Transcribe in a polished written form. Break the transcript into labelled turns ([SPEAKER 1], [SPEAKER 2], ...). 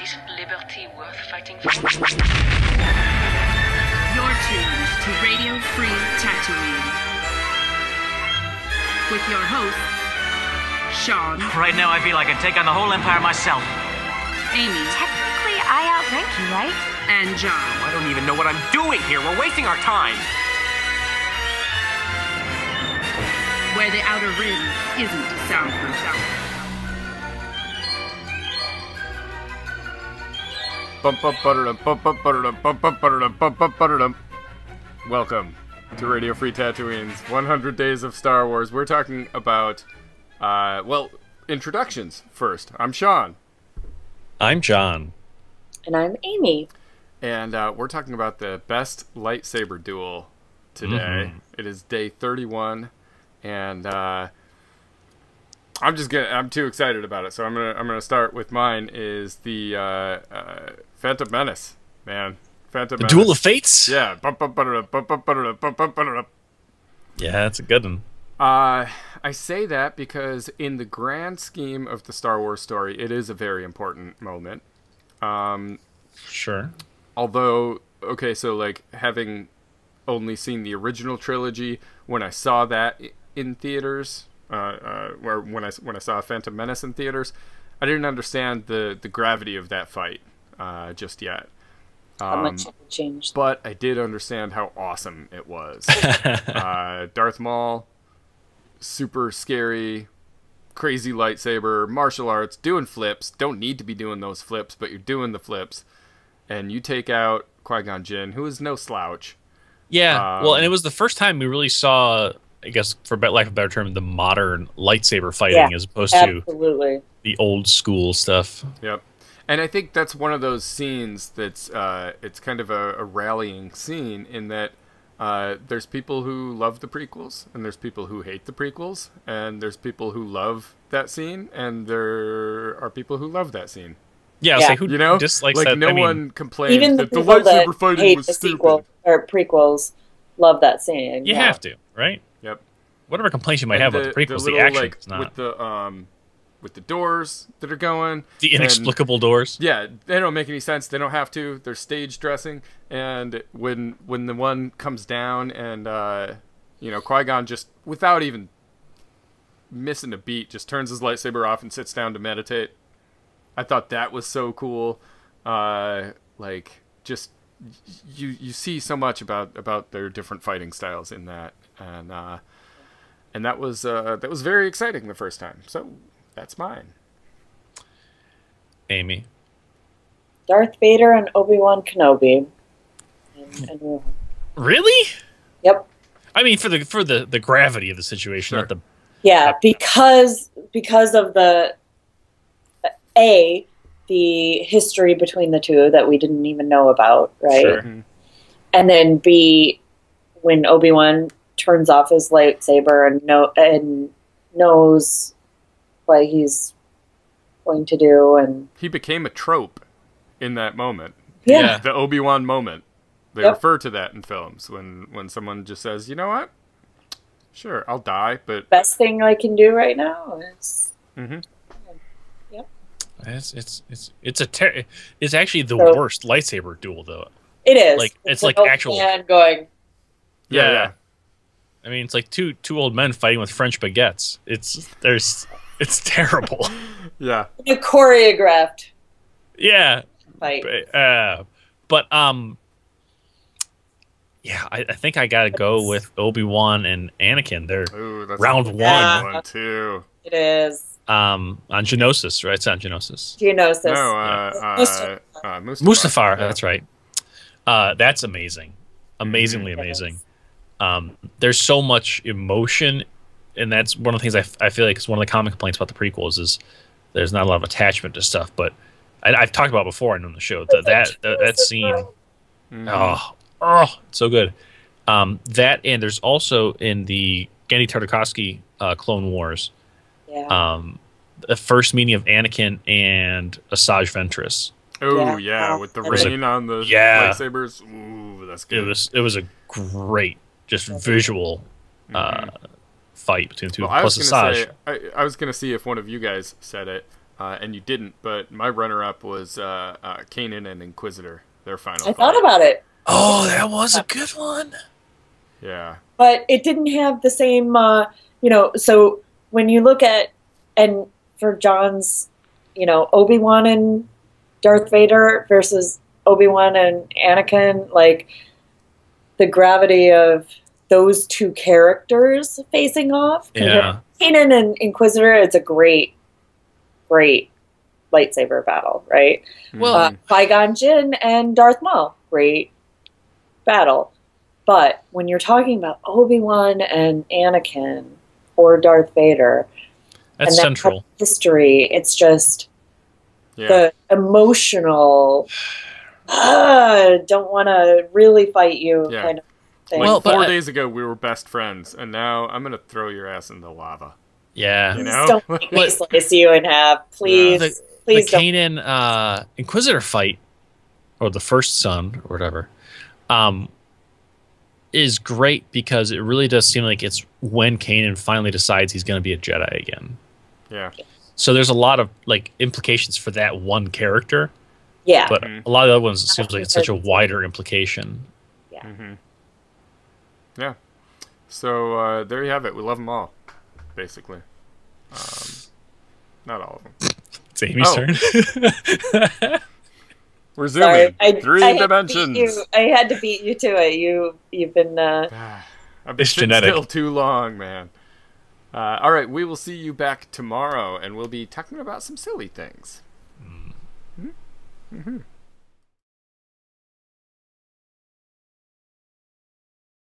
[SPEAKER 1] Is liberty worth fighting for?
[SPEAKER 2] You're tuned to Radio Free Tatooine. With your host, Sean.
[SPEAKER 3] Right now I feel I can take on the whole Empire myself.
[SPEAKER 2] Amy.
[SPEAKER 4] Technically, I outrank you, right?
[SPEAKER 2] And John.
[SPEAKER 5] I don't even know what I'm doing here. We're wasting our time.
[SPEAKER 2] Where the Outer Rim isn't soundproof.
[SPEAKER 6] Welcome to Radio Free Tatooine's 100 Days of Star Wars. We're talking about, introductions first. I'm Sean.
[SPEAKER 7] I'm John.
[SPEAKER 8] And I'm Amy.
[SPEAKER 6] And we're talking about the best lightsaber duel today. Mm-hmm. It is day 31, and I'm too excited about it. So I'm gonna start with mine. Is the Phantom Menace, man. Phantom Menace.
[SPEAKER 7] Duel of Fates?
[SPEAKER 6] Yeah.
[SPEAKER 7] Yeah, that's a good one.
[SPEAKER 6] I say that because in the grand scheme of the Star Wars story, it is a very important moment.
[SPEAKER 7] Sure.
[SPEAKER 6] Although, okay, so like having only seen the original trilogy, when I saw that in theaters, when I saw Phantom Menace in theaters, I didn't understand the gravity of that fight just yet.
[SPEAKER 8] How much it changed.
[SPEAKER 6] But I did understand how awesome it was. Darth Maul, super scary, crazy lightsaber, martial arts, doing flips. Don't need to be doing those flips, but you're doing the flips. And you take out Qui-Gon Jinn, who is no slouch.
[SPEAKER 7] Yeah, well, and it was the first time we really saw, I guess, for lack of a better term, the modern lightsaber fighting as opposed to the old school stuff.
[SPEAKER 6] Yep. And I think that's one of those scenes that's it's kind of a rallying scene in that there's people who love the prequels and there's people who hate the prequels and there's people who love that scene and there are people who love that scene.
[SPEAKER 7] Yeah,
[SPEAKER 6] yeah.
[SPEAKER 7] Like who dislikes
[SPEAKER 6] like
[SPEAKER 7] that?
[SPEAKER 6] No one complains
[SPEAKER 8] even
[SPEAKER 6] that
[SPEAKER 8] the
[SPEAKER 6] lightsaber fighting
[SPEAKER 8] hate
[SPEAKER 6] was
[SPEAKER 8] the
[SPEAKER 6] stupid.
[SPEAKER 8] Sequel, or prequels love that scene.
[SPEAKER 7] You have to, right?
[SPEAKER 6] Yep.
[SPEAKER 7] Whatever complaints you might have about the prequels, the action is not.
[SPEAKER 6] With the doors that are going.
[SPEAKER 7] The inexplicable doors.
[SPEAKER 6] Yeah, they don't make any sense. They don't have to. They're stage dressing. And when the one comes down and, Qui-Gon just, without even missing a beat, just turns his lightsaber off and sits down to meditate. I thought that was so cool. Just, you see so much about their different fighting styles in that. And that was very exciting the first time. So... that's mine.
[SPEAKER 7] Amy.
[SPEAKER 8] Darth Vader and Obi-Wan Kenobi. And
[SPEAKER 7] really?
[SPEAKER 8] Yep.
[SPEAKER 7] I mean, for the gravity of the situation,
[SPEAKER 6] sure.
[SPEAKER 7] Not the
[SPEAKER 8] because of the history between the two that we didn't even know about, right?
[SPEAKER 7] Sure.
[SPEAKER 6] Mm-hmm.
[SPEAKER 8] And then B, when Obi-Wan turns off his lightsaber and knows what he's going to do, and
[SPEAKER 6] he became a trope in that moment.
[SPEAKER 8] Yeah.
[SPEAKER 6] The Obi-Wan moment. They refer to that in films when someone just says, "You know what? Sure, I'll die, but
[SPEAKER 8] best thing I can do right now is."
[SPEAKER 6] Mm-hmm.
[SPEAKER 8] Yep.
[SPEAKER 7] It's actually the worst lightsaber duel, though.
[SPEAKER 8] It is.
[SPEAKER 7] Like it's
[SPEAKER 8] an
[SPEAKER 7] like
[SPEAKER 8] old
[SPEAKER 7] actual
[SPEAKER 8] man going.
[SPEAKER 6] Yeah.
[SPEAKER 7] I mean, it's like two old men fighting with French baguettes. It's terrible.
[SPEAKER 6] Yeah.
[SPEAKER 8] A choreographed.
[SPEAKER 7] Yeah.
[SPEAKER 8] Fight.
[SPEAKER 7] But I think I gotta go with Obi-Wan and Anakin. They're round one.
[SPEAKER 6] One, two.
[SPEAKER 8] It is.
[SPEAKER 7] On Geonosis, right? It's on Geonosis.
[SPEAKER 8] Geonosis.
[SPEAKER 6] No,
[SPEAKER 7] Mustafar. That's right. That's amazing. Amazingly amazing. There's so much emotion. And that's one of the things I feel like is one of the common complaints about the prequels is there's not a lot of attachment to stuff. But I've talked about before on the show that scene. It's so good. That and there's also in the Genndy Tartakovsky Clone Wars, the first meeting of Anakin and Asajj Ventress.
[SPEAKER 6] Oh yeah, with the rain on the lightsabers. Ooh, that's good.
[SPEAKER 7] It was a great visual. Fight between the two.
[SPEAKER 6] Well,
[SPEAKER 7] plus Asajj.
[SPEAKER 6] I was gonna see if one of you guys said it. and you didn't. But my runner-up was Kanan and Inquisitor. Their final.
[SPEAKER 8] I
[SPEAKER 6] fight.
[SPEAKER 8] thought about it.
[SPEAKER 7] Oh, that was a good one.
[SPEAKER 6] Yeah.
[SPEAKER 8] But it didn't have the same, so when you look at, and for John's, Obi-Wan and Darth Vader versus Obi-Wan and Anakin, like, the gravity of those two characters facing off.
[SPEAKER 7] Yeah.
[SPEAKER 8] Kanan and Inquisitor, it's a great, great lightsaber battle, right?
[SPEAKER 7] Well,
[SPEAKER 8] Qui-Gon Jinn and Darth Maul, great battle. But when you're talking about Obi-Wan and Anakin or Darth Vader,
[SPEAKER 7] that's
[SPEAKER 8] and that
[SPEAKER 7] central
[SPEAKER 8] history, it's just the emotional, don't want to really fight you kind of thing.
[SPEAKER 6] Like
[SPEAKER 7] Well,
[SPEAKER 6] 4 days ago, we were best friends, and now I'm going to throw your ass in the lava.
[SPEAKER 7] yeah.
[SPEAKER 6] You know?
[SPEAKER 8] Don't make me slice you in half, please. Please
[SPEAKER 7] the
[SPEAKER 8] don't.
[SPEAKER 7] Kanan Inquisitor fight, or the first son, or whatever, is great because it really does seem like it's when Kanan finally decides he's going to be a Jedi again.
[SPEAKER 6] Yeah.
[SPEAKER 7] So there's a lot of like implications for that one character.
[SPEAKER 8] Yeah.
[SPEAKER 7] But a lot of the other ones, it seems like it's such a wider implication.
[SPEAKER 8] Yeah.
[SPEAKER 6] Mm-hmm. Yeah. So there you have it. We love them all, basically. Not all of them.
[SPEAKER 7] It's Amy's turn.
[SPEAKER 6] We're zooming.
[SPEAKER 8] Sorry,
[SPEAKER 6] Three
[SPEAKER 8] I
[SPEAKER 6] dimensions.
[SPEAKER 8] I had to beat you to it. You've been.
[SPEAKER 6] I've been
[SPEAKER 7] It's
[SPEAKER 6] sitting
[SPEAKER 7] genetic.
[SPEAKER 6] still too long, man. All right, we will see you back tomorrow, and we'll be talking about some silly things. Mm-hmm.